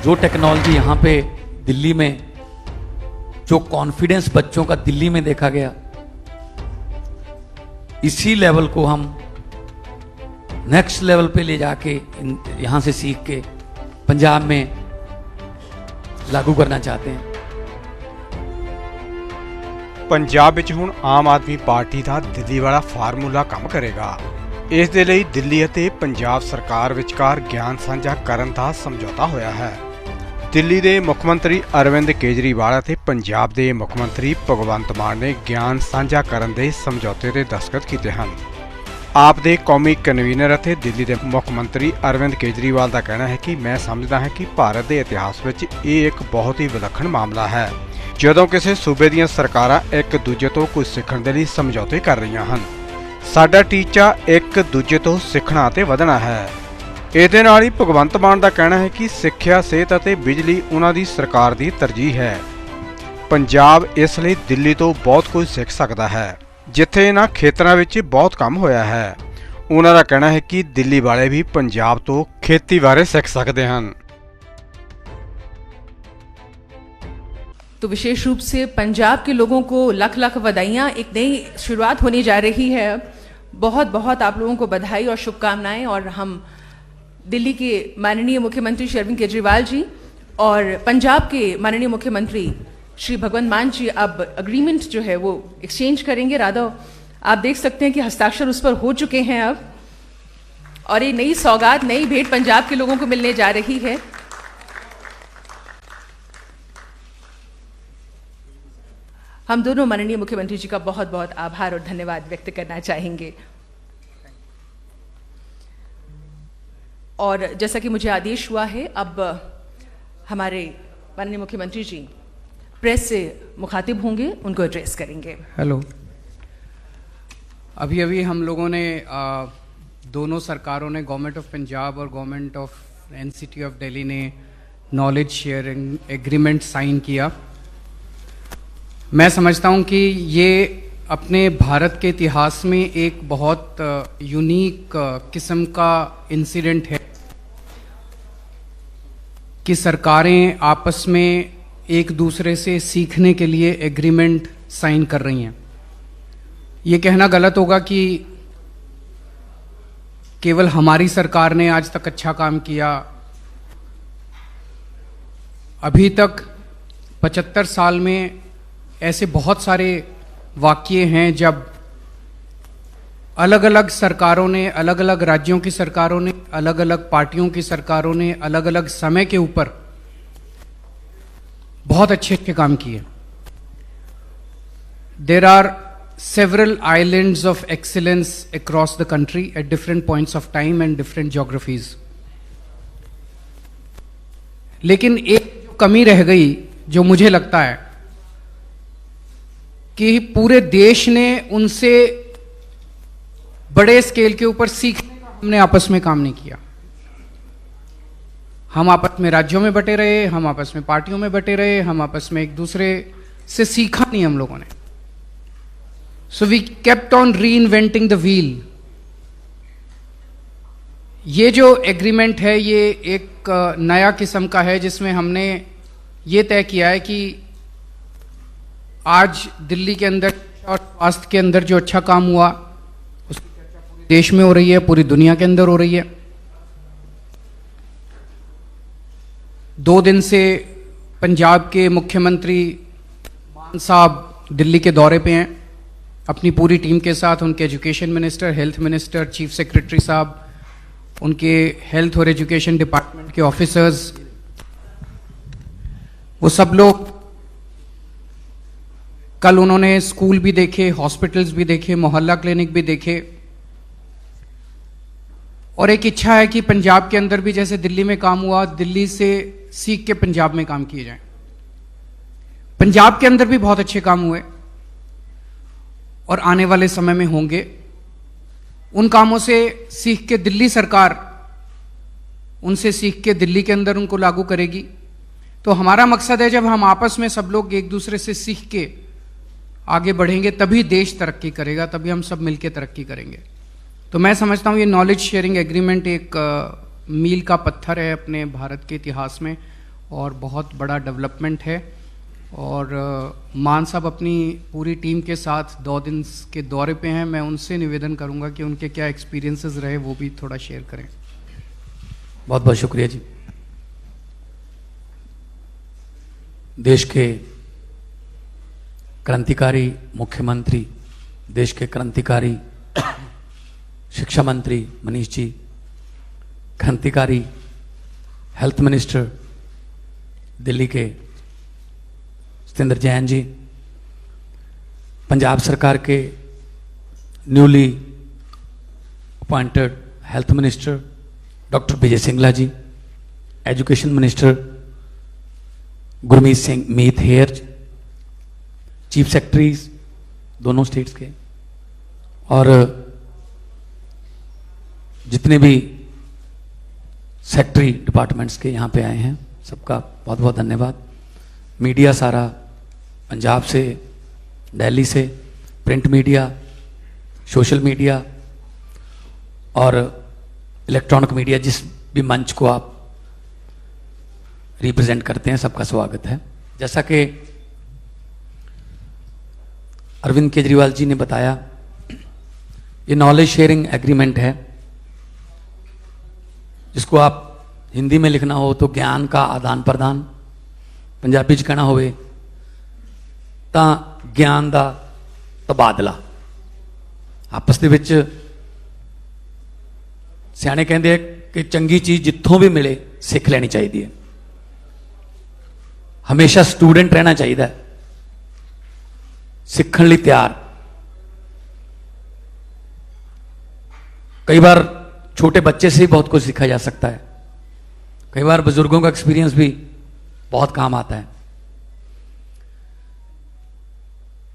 जो टेक्नोलॉजी यहाँ पे दिल्ली में, जो कॉन्फिडेंस बच्चों का दिल्ली में देखा गया, इसी लेवल को हम नेक्स्ट लेवल पे ले जाके यहां से सीख के पंजाब में लागू करना चाहते हैं। पंजाब ਵਿੱਚ ਹੁਣ ਆਮ ਆਦਮੀ ਪਾਰਟੀ ਦਾ ਦਿੱਲੀ ਵਾਲਾ ਫਾਰਮੂਲਾ ਕੰਮ ਕਰੇਗਾ। ਇਸ ਦੇ ਲਈ ਦਿੱਲੀ ਅਤੇ ਪੰਜਾਬ ਸਰਕਾਰ ਵਿਚਕਾਰ ਗਿਆਨ ਸਾਂਝਾ ਕਰਨ ਦਾ ਸਮਝੌਤਾ ਹੋਇਆ ਹੈ। ਦਿੱਲੀ ਦੇ ਮੁੱਖ ਮੰਤਰੀ ਅਰਵਿੰਦ ਕੇਜਰੀਵਾਲ ਅਤੇ ਪੰਜਾਬ ਦੇ ਮੁੱਖ ਮੰਤਰੀ ਭਗਵੰਤ ਮਾਨ ਨੇ ਗਿਆਨ ਸਾਂਝਾ ਕਰਨ ਦੇ ਸਮਝੌਤੇ ਤੇ ਦਸਤਖਤ ਕੀਤੇ ਹਨ। ਆਪ ਦੇ ਕੌਮੀ ਕਨਵੀਨਰ ਅਤੇ ਦਿੱਲੀ ਦੇ ਮੁੱਖ ਮੰਤਰੀ ਅਰਵਿੰਦ ਕੇਜਰੀਵਾਲ ਦਾ ਕਹਿਣਾ ਹੈ ਕਿ ਮੈਂ ਸਮਝਦਾ ਹਾਂ ਕਿ ਭਾਰਤ ਦੇ ਇਤਿਹਾਸ ਵਿੱਚ ਇਹ ਇੱਕ ਬਹੁਤ ਹੀ ਵਿਲੱਖਣ ਮਾਮਲਾ ਹੈ ਜਦੋਂ ਕਿਸੇ ਸੂਬੇ ਦੀਆਂ ਸਰਕਾਰਾਂ ਇੱਕ ਦੂਜੇ ਤੋਂ ਕੁਝ ਸਿੱਖਣ ਦੇ ਲਈ ਸਮਝੌਤੇ ਕਰ ਰਹੀਆਂ ਹਨ। ਸਾਡਾ ਟੀਚਾ ਇੱਕ ਦੂਜੇ ਤੋਂ ਸਿੱਖਣਾ ਅਤੇ ਵਧਣਾ ਹੈ। ਇਹਦੇ ਨਾਲ ਹੀ ਭਗਵੰਤ ਮਾਨ ਦਾ ਕਹਿਣਾ ਹੈ ਕਿ ਸਿੱਖਿਆ, ਸਿਹਤ ਅਤੇ ਬਿਜਲੀ ਉਹਨਾਂ ਦੀ ਸਰਕਾਰ ਦੀ ਤਰਜੀਹ ਹੈ। ਪੰਜਾਬ ਇਸ ਲਈ ਦਿੱਲੀ ਤੋਂ ਬਹੁਤ ਕੁਝ ਸਿੱਖ ਸਕਦਾ ਹੈ ਜਿੱਥੇ ਇਹਨਾਂ ਖੇਤਰਾਂ ਵਿੱਚ ਬਹੁਤ ਕੰਮ ਹੋਇਆ ਹੈ। ਉਹਨਾਂ ਦਾ ਕਹਿਣਾ ਹੈ ਕਿ ਦਿੱਲੀ ਵਾਲੇ ਵੀ ਪੰਜਾਬ ਤੋਂ ਖੇਤੀ ਬਾਰੇ ਸਿੱਖ ਸਕਦੇ ਹਨ। तो विशेष रूप से पंजाब के लोगों को लख लख बधाइयाँ। एक नई शुरुआत होने जा रही है। बहुत बहुत आप लोगों को बधाई और शुभकामनाएं। और हम दिल्ली के माननीय मुख्यमंत्री श्री अरविंद केजरीवाल जी और पंजाब के माननीय मुख्यमंत्री श्री भगवंत मान जी अब अग्रीमेंट जो है वो एक्सचेंज करेंगे। राधा आप देख सकते हैं कि हस्ताक्षर उस पर हो चुके हैं अब, और ये नई सौगात, नई भेंट पंजाब के लोगों को मिलने जा रही है। हम दोनों माननीय मुख्यमंत्री जी का बहुत बहुत आभार और धन्यवाद व्यक्त करना चाहेंगे। और जैसा कि मुझे आदेश हुआ है, अब हमारे माननीय मुख्यमंत्री जी प्रेस से मुखातिब होंगे, उनको एड्रेस करेंगे। हेलो, अभी अभी हम लोगों ने दोनों सरकारों ने, गवर्नमेंट ऑफ पंजाब और government of NCT of Delhi ने नॉलेज शेयरिंग एग्रीमेंट साइन किया। मैं समझता हूं कि ये अपने भारत के इतिहास में एक बहुत यूनिक किस्म का इंसिडेंट है कि सरकारें आपस में एक दूसरे से सीखने के लिए एग्रीमेंट साइन कर रही हैं। ये कहना गलत होगा कि केवल हमारी सरकार ने आज तक अच्छा काम किया। अभी तक 75 साल में ऐसे बहुत सारे वाक़ये हैं जब अलग अलग सरकारों ने, अलग अलग राज्यों की सरकारों ने, अलग अलग पार्टियों की सरकारों ने अलग अलग समय के ऊपर बहुत अच्छे अच्छे काम किए। There are several islands of excellence across the country at different points of time and different geographies. लेकिन एक कमी रह गई जो मुझे लगता है कि पूरे देश ने उनसे बड़े स्केल के ऊपर सीखने का हमने आपस में काम नहीं किया। हम आपस में राज्यों में बटे रहे, हम आपस में पार्टियों में बटे रहे, हम आपस में एक दूसरे से सीखा नहीं हम लोगों ने। So we kept on reinventing the wheel. ये जो एग्रीमेंट है ये एक नया किस्म का है जिसमें हमने ये तय किया है कि आज दिल्ली के अंदर और स्वास्थ्य के अंदर जो अच्छा काम हुआ उसकी चर्चा पूरे देश में हो रही है, पूरी दुनिया के अंदर हो रही है। 2 दिन से पंजाब के मुख्यमंत्री मान साहब दिल्ली के दौरे पे हैं अपनी पूरी टीम के साथ। उनके education minister, health minister, chief secretary साहब, उनके हेल्थ और एजुकेशन डिपार्टमेंट के ऑफिसर्स, वो सब लोग कल उन्होंने स्कूल भी देखे, हॉस्पिटल्स भी देखे, मोहल्ला क्लिनिक भी देखे। और एक इच्छा है कि पंजाब के अंदर भी जैसे दिल्ली में काम हुआ, दिल्ली से सीख के पंजाब में काम किए जाएं। पंजाब के अंदर भी बहुत अच्छे काम हुए और आने वाले समय में होंगे। उन कामों से सीख के दिल्ली सरकार उनसे सीख के दिल्ली के अंदर उनको लागू करेगी। तो हमारा मकसद है जब हम आपस में सब लोग एक दूसरे से सीख के आगे बढ़ेंगे तभी देश तरक्की करेगा, तभी हम सब मिलकर तरक्की करेंगे। तो मैं समझता हूँ ये नॉलेज शेयरिंग एग्रीमेंट एक मील का पत्थर है अपने भारत के इतिहास में और बहुत बड़ा डेवलपमेंट है। और मान साहब अपनी पूरी टीम के साथ 2 दिन के दौरे पे हैं। मैं उनसे निवेदन करूंगा कि उनके क्या एक्सपीरियंसेस रहे वो भी थोड़ा शेयर करें। बहुत बहुत शुक्रिया जी। देश के क्रांतिकारी मुख्यमंत्री, देश के क्रांतिकारी शिक्षा मंत्री मनीष जी, क्रांतिकारी हेल्थ मिनिस्टर दिल्ली के सत्येंद्र जैन जी, पंजाब सरकार के newly appointed health minister doctor Vijay Singla ji, education minister Gurmeet Singh Meet Hayer, chief secretaries दोनों स्टेट्स के, और जितने भी सेक्रेटरी डिपार्टमेंट्स के यहाँ पे आए हैं, सबका बहुत बहुत धन्यवाद। मीडिया सारा, पंजाब से, दिल्ली से, प्रिंट मीडिया, सोशल मीडिया और इलेक्ट्रॉनिक मीडिया, जिस भी मंच को आप रिप्रेजेंट करते हैं, सबका स्वागत है। जैसा कि अरविंद केजरीवाल जी ने बताया, ये नॉलेज शेयरिंग एग्रीमेंट है, जिसको आप हिंदी में लिखना हो तो ज्ञान का आदान प्रदान, पंजाबी च कहना होवे तां ज्ञान दा तबादला। आपस दे विच सियाणे कहंदे आ कि चंगी चीज जित्थों भी मिले सिख लेनी चाहिए है। हमेशा स्टूडेंट रहना चाहिए, सीखण लई तैयार। कई बार छोटे बच्चे से ही बहुत कुछ सीखा जा सकता है, कई बार बुजुर्गों का एक्सपीरियंस भी बहुत काम आता है।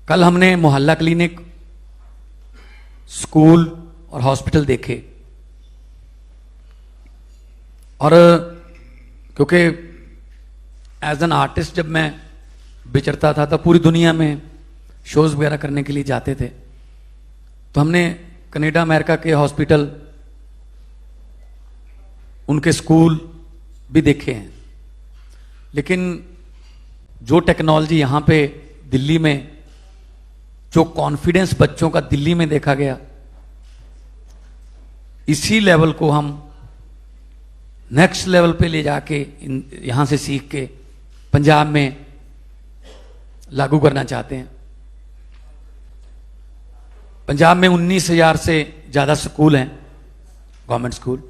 कल हमने मोहल्ला क्लिनिक, स्कूल और हॉस्पिटल देखे, और क्योंकि एज एन आर्टिस्ट जब मैं विचरता था तो पूरी दुनिया में शोज वगैरह करने के लिए जाते थे, तो हमने कनाडा अमेरिका के हॉस्पिटल, उनके स्कूल भी देखे हैं। लेकिन जो टेक्नोलॉजी यहाँ पे दिल्ली में, जो कॉन्फिडेंस बच्चों का दिल्ली में देखा गया, इसी लेवल को हम नेक्स्ट लेवल पे ले जाके यहाँ से सीख के पंजाब में लागू करना चाहते हैं। पंजाब में 19,000 से ज़्यादा स्कूल हैं, गवर्नमेंट स्कूल,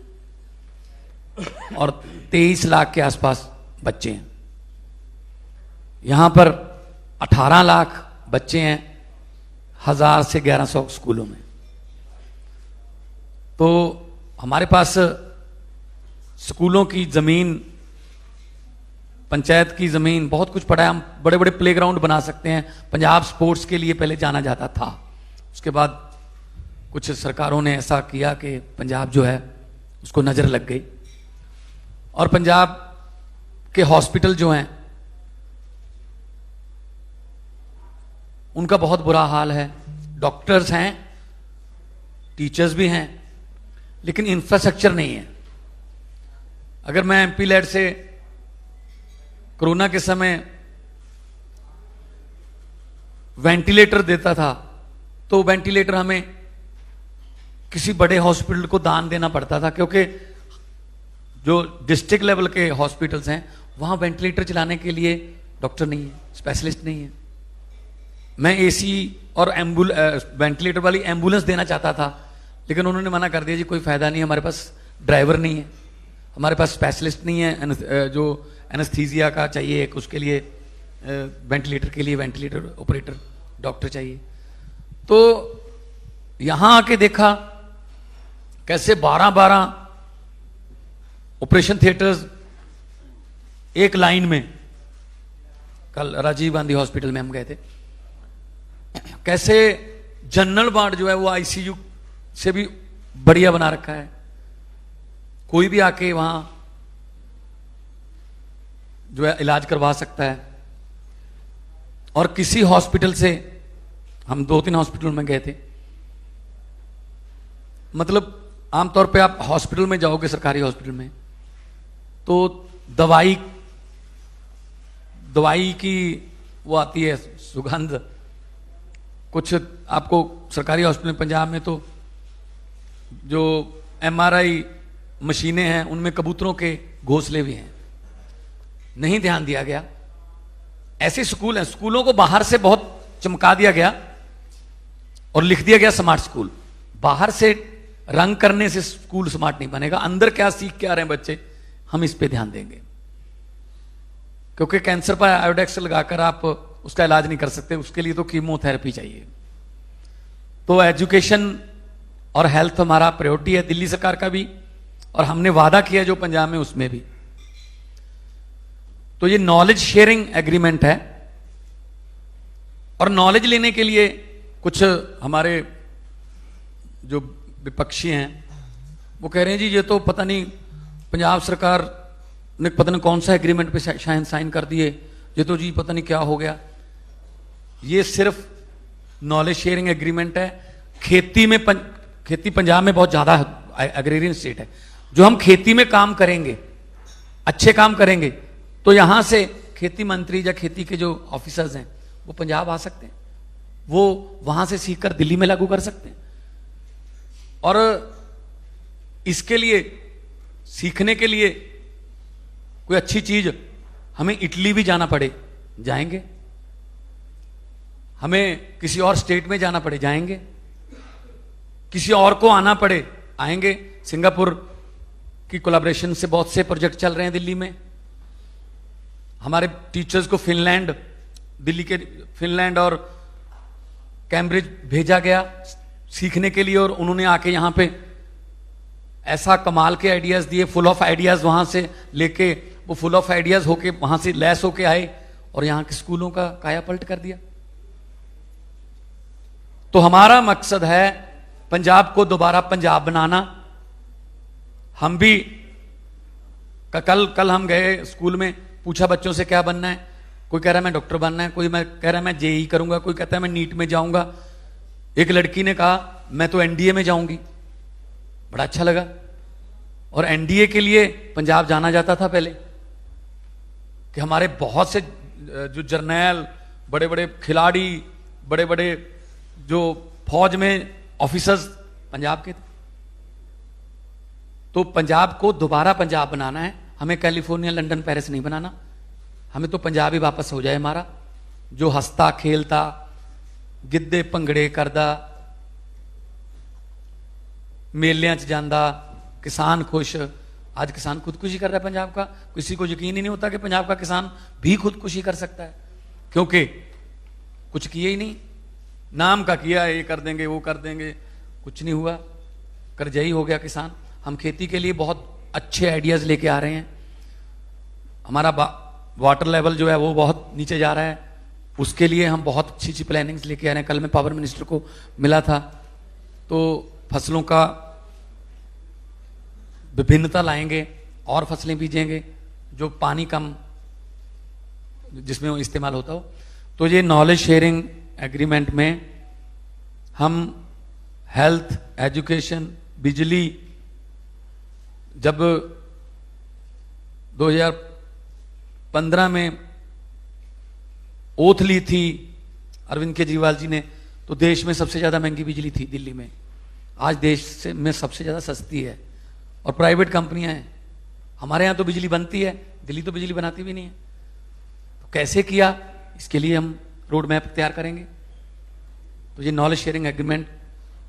और 23 लाख के आसपास बच्चे हैं। यहाँ पर 18 लाख बच्चे हैं 1000 से 1100 स्कूलों में। तो हमारे पास स्कूलों की ज़मीन, पंचायत की ज़मीन, बहुत कुछ पड़ा है। हम बड़े बड़े प्लेग्राउंड बना सकते हैं। पंजाब स्पोर्ट्स के लिए पहले जाना जाता था, उसके बाद कुछ सरकारों ने ऐसा किया कि पंजाब जो है उसको नज़र लग गई, और पंजाब के हॉस्पिटल जो हैं उनका बहुत बुरा हाल है। डॉक्टर्स हैं, टीचर्स भी हैं, लेकिन इंफ्रास्ट्रक्चर नहीं है। अगर मैं एमपी लैड से कोरोना के समय वेंटिलेटर देता था, तो वेंटिलेटर हमें किसी बड़े हॉस्पिटल को दान देना पड़ता था, क्योंकि जो डिस्ट्रिक्ट लेवल के हॉस्पिटल्स हैं वहां वेंटिलेटर चलाने के लिए डॉक्टर नहीं है, स्पेशलिस्ट नहीं है। मैं एसी और वेंटिलेटर वाली एम्बुलेंस देना चाहता था, लेकिन उन्होंने मना कर दिया, जी कोई फायदा नहीं है, हमारे पास ड्राइवर नहीं है, हमारे पास स्पेशलिस्ट नहीं है, जो एनेस्थीसिया का चाहिए एक, उसके लिए वेंटिलेटर के लिए वेंटिलेटर ऑपरेटर डॉक्टर चाहिए। तो यहां आके देखा कैसे 12-12 ऑपरेशन थिएटर्स एक लाइन में। कल राजीव गांधी हॉस्पिटल में हम गए थे, कैसे जनरल वार्ड जो है वो आईसीयू से भी बढ़िया बना रखा है। कोई भी आके वहां जो है इलाज करवा सकता है। और किसी हॉस्पिटल से, हम 2-3 हॉस्पिटल में गए थे, मतलब आमतौर पे आप हॉस्पिटल में जाओगे, सरकारी हॉस्पिटल में, तो दवाई दवाई की वो आती है सुगंध, कुछ आपको सरकारी हॉस्पिटल पंजाब में तो जो MRI मशीनें हैं उनमें कबूतरों के घोंसले भी हैं, नहीं ध्यान दिया गया। ऐसे स्कूल हैं, स्कूलों को बाहर से बहुत चमका दिया गया और लिख दिया गया स्मार्ट स्कूल। बाहर से रंग करने से स्कूल स्मार्ट नहीं बनेगा, अंदर क्या सीख के आ रहे हैं बच्चे, हम इस पे ध्यान देंगे। क्योंकि कैंसर पर आयोडेक्स लगाकर आप उसका इलाज नहीं कर सकते, उसके लिए तो कीमोथेरेपी चाहिए। तो एजुकेशन और हेल्थ हमारा प्रायोरिटी है, दिल्ली सरकार का भी, और हमने वादा किया जो पंजाब में उसमें भी। तो ये नॉलेज शेयरिंग एग्रीमेंट है, और नॉलेज लेने के लिए कुछ हमारे जो विपक्षी हैं वो कह रहे हैं जी ये तो पता नहीं पंजाब सरकार ने पता नहीं कौन सा एग्रीमेंट पे शायद साइन कर दिए, ये तो जी पता नहीं क्या हो गया। ये सिर्फ नॉलेज शेयरिंग एग्रीमेंट है। खेती पंजाब में बहुत ज्यादा एग्रेरियन स्टेट है, जो हम खेती में काम करेंगे, अच्छे काम करेंगे, तो यहां से खेती मंत्री या खेती के जो ऑफिसर्स हैं वो पंजाब आ सकते हैं, वो वहां से सीखकर दिल्ली में लागू कर सकते हैं। और इसके लिए सीखने के लिए कोई अच्छी चीज हमें इटली भी जाना पड़े जाएंगे, हमें किसी और स्टेट में जाना पड़े जाएंगे, किसी और को आना पड़े आएंगे। सिंगापुर की कोलैबोरेशन से बहुत से प्रोजेक्ट चल रहे हैं दिल्ली में। हमारे टीचर्स को दिल्ली के फिनलैंड और कैम्ब्रिज भेजा गया सीखने के लिए, और उन्होंने आके यहां पे ऐसा कमाल के आइडियाज दिए, फुल ऑफ आइडियाज वहां से लेके वो फुल ऑफ आइडियाज होके वहां से लैस होके आए और यहां के स्कूलों का कायापलट कर दिया। तो हमारा मकसद है पंजाब को दोबारा पंजाब बनाना। हम भी कल हम गए स्कूल में, पूछा बच्चों से क्या बनना है, कोई कह रहा है मैं डॉक्टर बनना है, कोई कह रहा है मैं JEE करूंगा, कोई कहता है मैं नीट में जाऊंगा। एक लड़की ने कहा मैं तो NDA में जाऊंगी, बड़ा अच्छा लगा। और NDA के लिए पंजाब जाना जाता था पहले, कि हमारे बहुत से जो जर्नैल, बड़े बड़े खिलाड़ी, बड़े बड़े जो फौज में ऑफिसर्स पंजाब के थे। तो पंजाब को दोबारा पंजाब बनाना है, हमें कैलिफोर्निया, लंदन, पेरिस नहीं बनाना। हमें तो पंजाब ही वापस हो जाए हमारा, जो हंसता खेलता, गिद्धे भंगड़े करदा, मेलियां च जांदा, किसान खुश। आज किसान खुदकुशी कर रहा है पंजाब का, किसी को यकीन ही नहीं होता कि पंजाब का किसान भी खुदकुशी कर सकता है, क्योंकि कुछ किए ही नहीं, नाम का किया, ये कर देंगे वो कर देंगे, कुछ नहीं हुआ, करजई हो गया किसान। हम खेती के लिए बहुत अच्छे आइडियाज लेके आ रहे हैं। हमारा वाटर लेवल जो है वो बहुत नीचे जा रहा है, उसके लिए हम बहुत अच्छी अच्छी प्लानिंग्स लेके आ रहे हैं। कल मैं पावर मिनिस्टर को मिला था, तो फसलों का विभिन्नता लाएंगे और फसलें बीजेंगे जो पानी कम जिसमें वो इस्तेमाल होता हो। तो ये नॉलेज शेयरिंग एग्रीमेंट में हम हेल्थ, एजुकेशन, बिजली, जब 2015 में ओथ ली थी अरविंद केजरीवाल जी ने, तो देश में सबसे ज्यादा महंगी बिजली थी दिल्ली में। आज देश में सबसे ज्यादा सस्ती है, और प्राइवेट कंपनियां हैं। हमारे यहां तो बिजली बनती है, दिल्ली तो बिजली बनाती भी नहीं है। तो कैसे किया, इसके लिए हम रोड मैप तैयार करेंगे। तो ये नॉलेज शेयरिंग एग्रीमेंट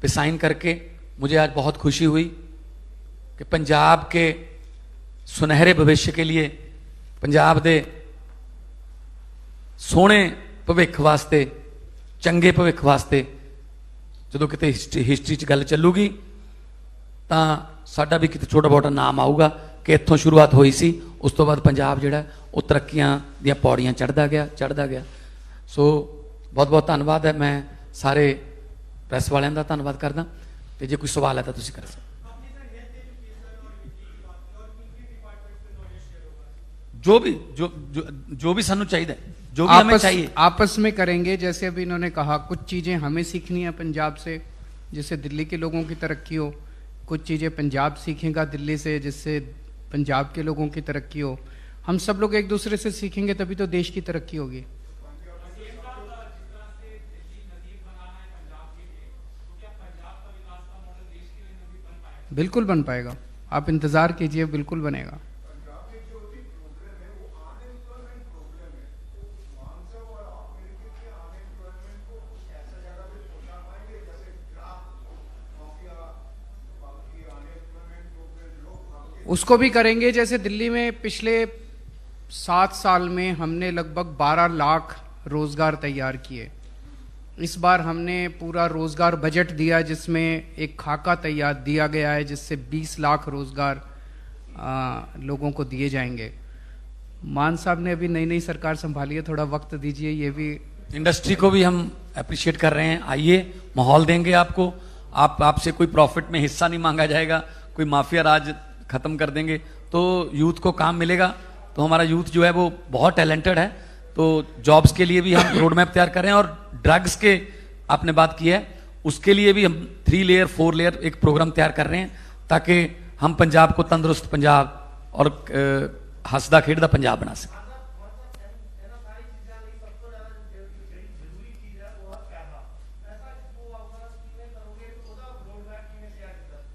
पे साइन करके मुझे आज बहुत खुशी हुई कि पंजाब के सुनहरे भविष्य के लिए, पंजाब दे सोहने भविख वास्ते, चंगे भविख वास्ते जो किते हिस्ट्री च गल चलूगी तां साडा भी किते छोटा मोटा नाम आऊगा कि इत्थों शुरुआत हुई सी, उस तो बाद पंजाब जिहड़ा वो तरक्कियां दियां पौड़ियां चढ़दा गया। सो बहुत बहुत धन्नवाद है। मैं सारे प्रेस वालियां दा धन्नवाद करदा, ते जे कोई सवाल है तो तुसीं कर सकदे। जो भी सानू चाहिए, जो भी हमें चाहिए आपस में करेंगे। जैसे अभी इन्होंने कहा कुछ चीजें हमें सीखनी है पंजाब से, जिससे दिल्ली के लोगों की तरक्की हो, कुछ चीजें पंजाब सीखेगा दिल्ली से जिससे पंजाब के लोगों की तरक्की हो, हम सब लोग एक दूसरे से सीखेंगे तभी तो देश की तरक्की होगी। बिल्कुल बन पाएगा, आप इंतजार कीजिए, बिल्कुल बनेगा। उसको भी करेंगे। जैसे दिल्ली में पिछले 7 साल में हमने लगभग 12 लाख रोजगार तैयार किए। इस बार हमने पूरा रोजगार बजट दिया जिसमें एक खाका तैयार दिया गया है जिससे 20 लाख रोजगार लोगों को दिए जाएंगे। मान साहब ने अभी नई नई सरकार संभाली है, थोड़ा वक्त दीजिए। ये भी इंडस्ट्री को भी हम अप्रिशिएट कर रहे हैं। आइए, माहौल देंगे आपको। आपसे कोई प्रॉफिट में हिस्सा नहीं मांगा जाएगा, कोई माफिया राज खत्म कर देंगे, तो यूथ को काम मिलेगा। तो हमारा यूथ जो है वो बहुत टैलेंटेड है, तो जॉब्स के लिए भी हम रोड मैप तैयार कर रहे हैं। और ड्रग्स के आपने बात की है, उसके लिए भी हम 3 लेयर 4 लेयर एक प्रोग्राम तैयार कर रहे हैं ताकि हम पंजाब को तंदुरुस्त पंजाब और हंसदा खेडदा पंजाब बना सकें।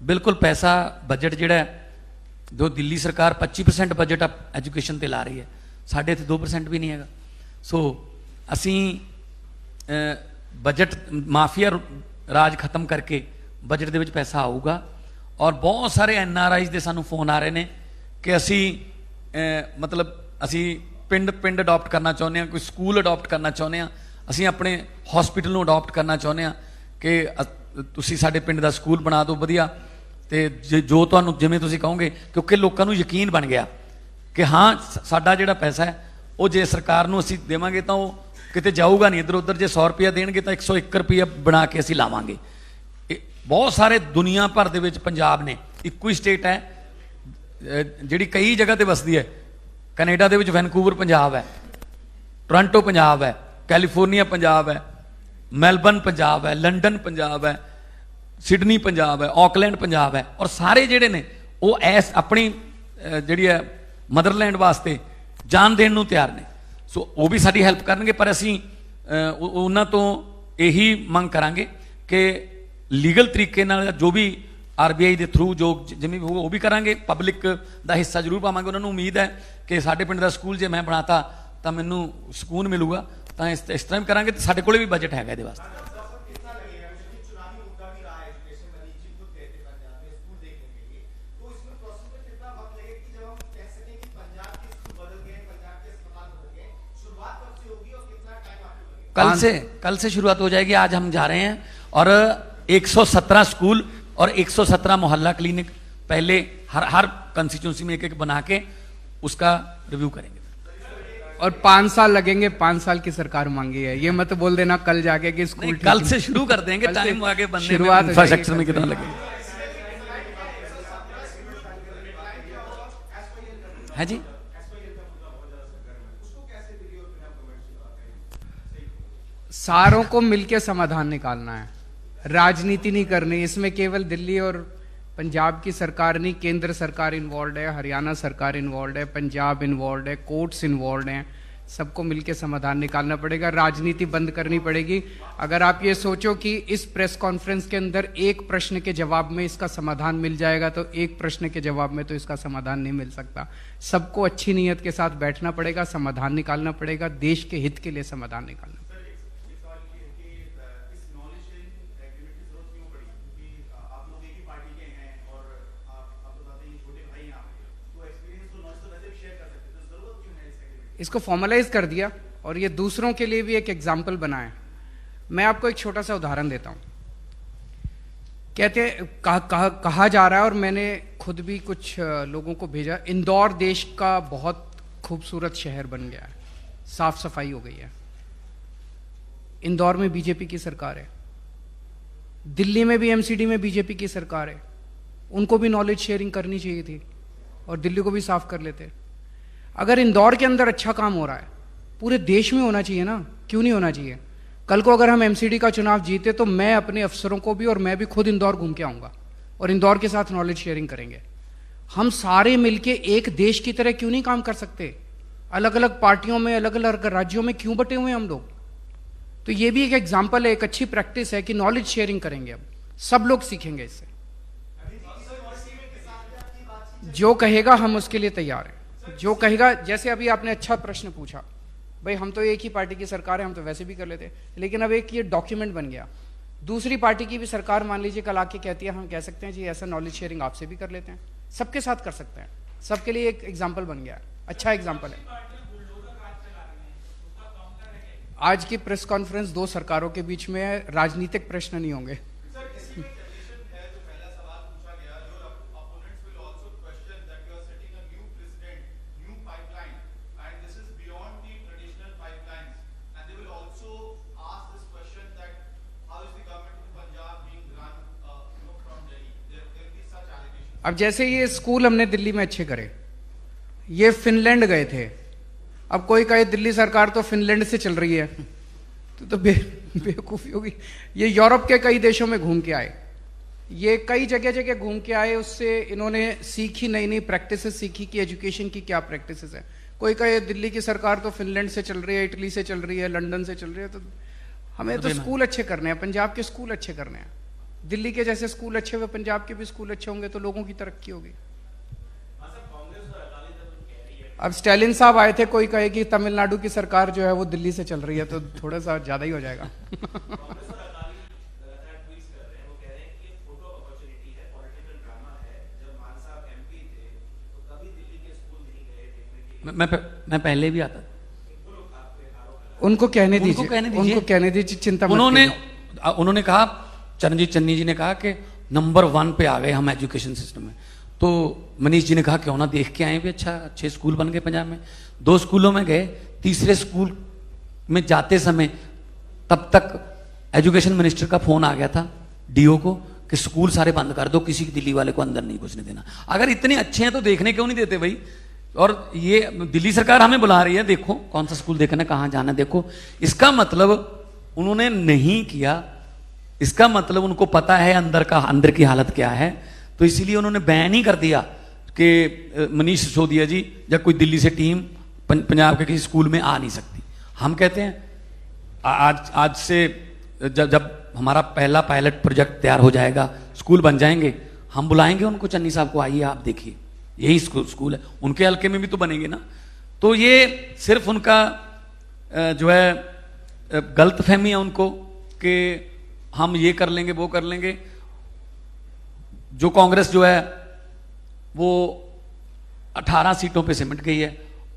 बिल्कुल, पैसा बजट जिहड़ा है जो दिल्ली सरकार 25% बजट एजुकेशन ते ला रही है, साढ़े इत्थे 2% भी नहीं है। सो असी बजट माफिया राज खत्म करके बजट दे विच पैसा आऊगा। और बहुत सारे NRIs दे सानू फोन आ रहे हैं कि असी मतलब असी पिंड पिंड अडॉप्ट करना चाहुंदे हां, कोई स्कूल अडॉप्ट करना चाहुंदे हां, असी अपने हॉस्पिटल नूं अडॉप्ट करना चाहुंदे हां कि तुसी साडे पिंड दा स्कूल बना दो वधिया। ते जो तुहानू जिवें तुसीं कहोगे, क्योंकि लोगों को यकीन बन गया कि हाँ साडा जिहड़ा पैसा है वो जे सरकार नूं असीं देवांगे तो किते जाऊगा नहीं इधर उधर। जे 100 रुपया देणगे तो 101 रुपया बना के असीं लावांगे। बहुत सारे दुनिया भर दे विच पंजाब ने इक्को ही स्टेट है जिहड़ी कई जगह ते वसदी है। कनेडा दे विच वैनकूवर पंजाब है, टोरंटो पंजाब है, कैलीफोर्निया पंजाब है, मैलबर्न पंजाब है, लंडन पंजाब है, सिडनी पंजाब है, ऑकलैंड पंजाब है। और सारे जिहड़े ने वो ऐस अपनी जिहड़ी है मदरलैंड वास्ते जान देण नूं तैयार ने। सो वो भी साडी हैल्प करनगे, पर असीं उन्हां तों यही मंग करांगे कि लीगल तरीके नाल जो भी RBI के थ्रू जो जिवें भी होगा वो भी करांगे। पब्लिक का हिस्सा जरूर पावांगे। उन्होंने उम्मीद है कि साडे पिंड का स्कूल जे मैं बनाता तो मैनूं सुकून मिलूगा, तो इस तरह भी करांगे। तो साडे कोले भी बजट हैगा इहदे वास्ते। कल से शुरुआत हो जाएगी। आज हम जा रहे हैं और 117 स्कूल और 117 मोहल्ला क्लिनिक पहले हर कंस्टिट्यूंसी में एक बना के उसका रिव्यू करेंगे। और 5 साल लगेंगे, 5 साल की सरकार मांगी है। ये मत बोल देना कल जाके कि स्कूल कल से शुरू कर देंगे। टाइम आगे बनने में इंफ्रास्ट्रक्चर में कितना लगेगा है जी। सारों को मिलकर समाधान निकालना है, राजनीति नहीं करनी। इसमें केवल दिल्ली और पंजाब की सरकार नहीं, केंद्र सरकार इन्वॉल्व है, हरियाणा सरकार इन्वॉल्व है, पंजाब इन्वॉल्व है, कोर्ट्स इन्वॉल्व हैं। सबको मिलकर समाधान निकालना पड़ेगा, राजनीति बंद करनी पड़ेगी। अगर आप ये सोचो कि इस प्रेस कॉन्फ्रेंस के अंदर एक प्रश्न के जवाब में इसका समाधान मिल जाएगा, तो एक प्रश्न के जवाब में तो इसका समाधान नहीं मिल सकता। सबको अच्छी नीयत के साथ बैठना पड़ेगा, समाधान निकालना पड़ेगा, देश के हित के लिए समाधान निकालना। इसको फॉर्मलाइज कर दिया और ये दूसरों के लिए भी एक एग्जाम्पल बनाए। मैं आपको एक छोटा सा उदाहरण देता हूं। कहते कहा जा रहा है और मैंने खुद भी कुछ लोगों को भेजा, इंदौर देश का बहुत खूबसूरत शहर बन गया है, साफ सफाई हो गई है। इंदौर में बीजेपी की सरकार है, दिल्ली में भी MCD में बीजेपी की सरकार है। उनको भी नॉलेज शेयरिंग करनी चाहिए थी और दिल्ली को भी साफ कर लेते। अगर इंदौर के अंदर अच्छा काम हो रहा है, पूरे देश में होना चाहिए ना, क्यों नहीं होना चाहिए? कल को अगर हम MCD का चुनाव जीते तो मैं अपने अफसरों को भी और मैं भी खुद इंदौर घूम के आऊंगा और इंदौर के साथ नॉलेज शेयरिंग करेंगे। हम सारे मिलके एक देश की तरह क्यों नहीं काम कर सकते? अलग अलग पार्टियों में, अलग अलग राज्यों में क्यों बटे हुए हैं हम लोग? तो ये भी एक एग्जाम्पल है, एक अच्छी प्रैक्टिस है कि नॉलेज शेयरिंग करेंगे, अब सब लोग सीखेंगे इससे। जो कहेगा हम उसके लिए तैयार हैं, जो कहेगा। जैसे अभी आपने अच्छा प्रश्न पूछा, भाई हम तो एक ही पार्टी की सरकार है, हम तो वैसे भी कर लेते, लेकिन अब एक ये डॉक्यूमेंट बन गया, दूसरी पार्टी की भी सरकार मान लीजिए कल आके कहती है, हम कह सकते हैं जी ऐसा नॉलेज शेयरिंग आपसे भी कर लेते हैं, सबके साथ कर सकते हैं, सबके लिए एक एग्जाम्पल बन गया, अच्छा एग्जाम्पल है। आज की प्रेस कॉन्फ्रेंस 2 सरकारों के बीच में है, राजनीतिक प्रश्न नहीं होंगे। अब जैसे ये स्कूल हमने दिल्ली में अच्छे करे, ये फिनलैंड गए थे, अब कोई कहे दिल्ली सरकार तो फिनलैंड से चल रही है, तो बेवकूफ़ी होगी। ये यूरोप के कई देशों में घूम के आए, ये कई जगह जगह घूम के आए, उससे इन्होंने सीखी, नई नई प्रैक्टिसेस सीखी कि एजुकेशन की क्या प्रैक्टिसेस है। कोई कहे दिल्ली की सरकार तो फिनलैंड से चल रही है, इटली से चल रही है, लंदन से चल रही है, तो हमें तो स्कूल अच्छे करने हैं, पंजाब के स्कूल अच्छे करने हैं। दिल्ली के जैसे स्कूल अच्छे हुए, पंजाब के भी स्कूल अच्छे होंगे तो लोगों की तरक्की होगी। अब स्टालिन साहब आए थे, कोई कहे कि तमिलनाडु की सरकार जो है वो दिल्ली से चल रही है, तो थोड़ा सा ज्यादा ही हो जाएगा। मैं पहले भी आता, उनको कहने दीजिए, उनको कहने दीजिए, चिंता मत कीजिए। उन्होंने कहा, चरणजीत चन्नी जी ने कहा कि नंबर 1 पे आ गए हम एजुकेशन सिस्टम में। तो मनीष जी ने कहा क्यों ना देख के आए भी, अच्छे स्कूल बन गए पंजाब में। 2 स्कूलों में गए, तीसरे स्कूल में जाते समय तब तक एजुकेशन मिनिस्टर का फोन आ गया था डीओ को कि स्कूल सारे बंद कर दो, किसी दिल्ली वाले को अंदर नहीं घुसने देना। अगर इतने अच्छे हैं तो देखने क्यों नहीं देते भाई? और ये दिल्ली सरकार हमें बुला रही है, देखो कौन सा स्कूल देखना, कहां जाना देखो। इसका मतलब उन्होंने नहीं किया, इसका मतलब उनको पता है अंदर की हालत क्या है, तो इसीलिए उन्होंने बैन ही कर दिया कि मनीष सिसोदिया जी या कोई दिल्ली से टीम पंजाब के किसी स्कूल में आ नहीं सकती। हम कहते हैं आज से जब हमारा पहला पायलट प्रोजेक्ट तैयार हो जाएगा, स्कूल बन जाएंगे, हम बुलाएंगे उनको, चन्नी साहब को, आइए आप देखिए यही स्कूल है। उनके हल्के में भी तो बनेंगे ना। तो ये सिर्फ उनका जो है गलत फहमी है उनको कि हम ये कर लेंगे वो कर लेंगे। जो कांग्रेस जो है वो 18 सीटों पे सिमट गई है,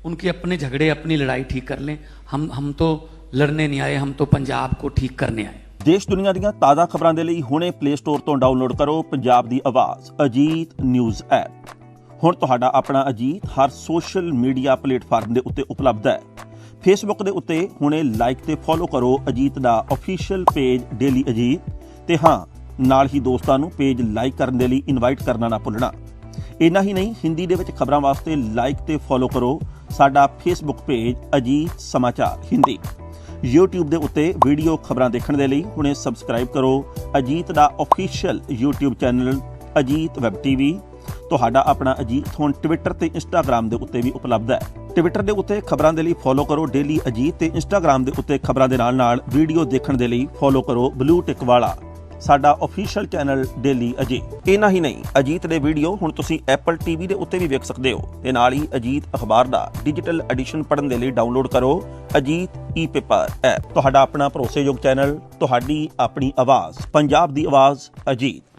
उनके अपने झगड़े, अपनी लड़ाई ठीक कर लें। हम तो लड़ने नहीं आए, हम तो पंजाब को ठीक करने आए। देश दुनिया ਦੀਆਂ ਤਾਜ਼ਾ ਖਬਰਾਂ ਦੇ ਲਈ ਹੁਣੇ ਪਲੇ ਸਟੋਰ ਤੋਂ ਡਾਊਨਲੋਡ ਕਰੋ ਪੰਜਾਬ ਦੀ ਆਵਾਜ਼ ਅਜੀਤ ਨਿਊਜ਼ ਐਪ। ਹੁਣ ਤੁਹਾਡਾ ਆਪਣਾ ਅਜੀਤ ਹਰ ਸੋਸ਼ਲ ਮੀਡੀਆ ਪਲੇਟਫਾਰਮ ਦੇ ਉੱਤੇ ਉਪਲਬਧ ਹੈ। ਫੇਸਬੁੱਕ ਦੇ ਉੱਤੇ ਹੁਣੇ ਲਾਈਕ ਤੇ ਫੋਲੋ ਕਰੋ ਅਜੀਤ ਦਾ ਅਫੀਸ਼ੀਅਲ ਪੇਜ ਡੇਲੀ ਅਜੀਤ, ਤੇ ਹਾਂ ਨਾਲ ਹੀ ਦੋਸਤਾਂ ਨੂੰ ਪੇਜ ਲਾਈਕ ਕਰਨ ਦੇ ਲਈ ਇਨਵਾਈਟ ਕਰਨਾ ਨਾ ਭੁੱਲਣਾ। ਇੰਨਾ ਹੀ ਨਹੀਂ, ਹਿੰਦੀ ਦੇ ਵਿੱਚ ਖਬਰਾਂ ਵਾਸਤੇ ਲਾਈਕ ਤੇ ਫੋਲੋ ਕਰੋ ਸਾਡਾ ਫੇਸਬੁੱਕ ਪੇਜ ਅਜੀਤ ਸਮਾਚਾਰ ਹਿੰਦੀ। YouTube ਦੇ ਉੱਤੇ ਵੀਡੀਓ ਖਬਰਾਂ ਦੇਖਣ ਦੇ ਲਈ ਹੁਣੇ ਸਬਸਕ੍ਰਾਈਬ ਕਰੋ ਅਜੀਤ ਦਾ official YouTube channel Ajit web TV. ਤੁਹਾਡਾ ਆਪਣਾ ਅਜੀਤ ਹੁਣ ਟਵਿੱਟਰ ਤੇ ਇੰਸਟਾਗ੍ਰਾਮ ਦੇ ਉੱਤੇ ਵੀ ਉਪਲਬਧ ਹੈ। ਟਵਿੱਟਰ ਦੇ ਉੱਤੇ ਖਬਰਾਂ ਦੇ ਲਈ ਫੋਲੋ ਕਰੋ ਡੇਲੀ ਅਜੀਤ, ਤੇ ਇੰਸਟਾਗ੍ਰਾਮ ਦੇ ਉੱਤੇ ਖਬਰਾਂ ਦੇ ਨਾਲ ਵੀਡੀਓ ਦੇਖਣ ਦੇ ਲਈ ਫੋਲੋ ਕਰੋ ਬਲੂ ਟਿਕ ਵਾਲਾ ਸਾਡਾ ਅਫੀਸ਼ੀਅਲ ਚੈਨਲ ਡੇਲੀ ਅਜੀਤ। ਇੰਨਾ ਹੀ ਨਹੀਂ, ਅਜੀਤ ਦੇ ਵੀਡੀਓ ਹੁਣ ਤੁਸੀਂ ਐਪਲ ਟੀਵੀ ਦੇ ਉੱਤੇ ਵੀ ਵੇਖ ਸਕਦੇ ਹੋ, ਤੇ ਨਾਲ ਹੀ ਅਜੀਤ ਅਖਬਾਰ ਦਾ ਡਿਜੀਟਲ ਐਡੀਸ਼ਨ ਪੜ੍ਹਨ ਦੇ ਲਈ ਡਾਊਨਲੋਡ ਕਰੋ ਅਜੀਤ ਈ ਪੇਪਰ ਐਪ। ਤੁਹਾਡਾ ਆਪਣਾ ਭਰੋਸੇਯੋਗ ਚੈਨਲ, ਤੁਹਾਡੀ ਆਪਣੀ ਆਵਾਜ਼, ਪੰਜਾਬ ਦੀ ਆਵਾਜ਼ ਅਜੀਤ।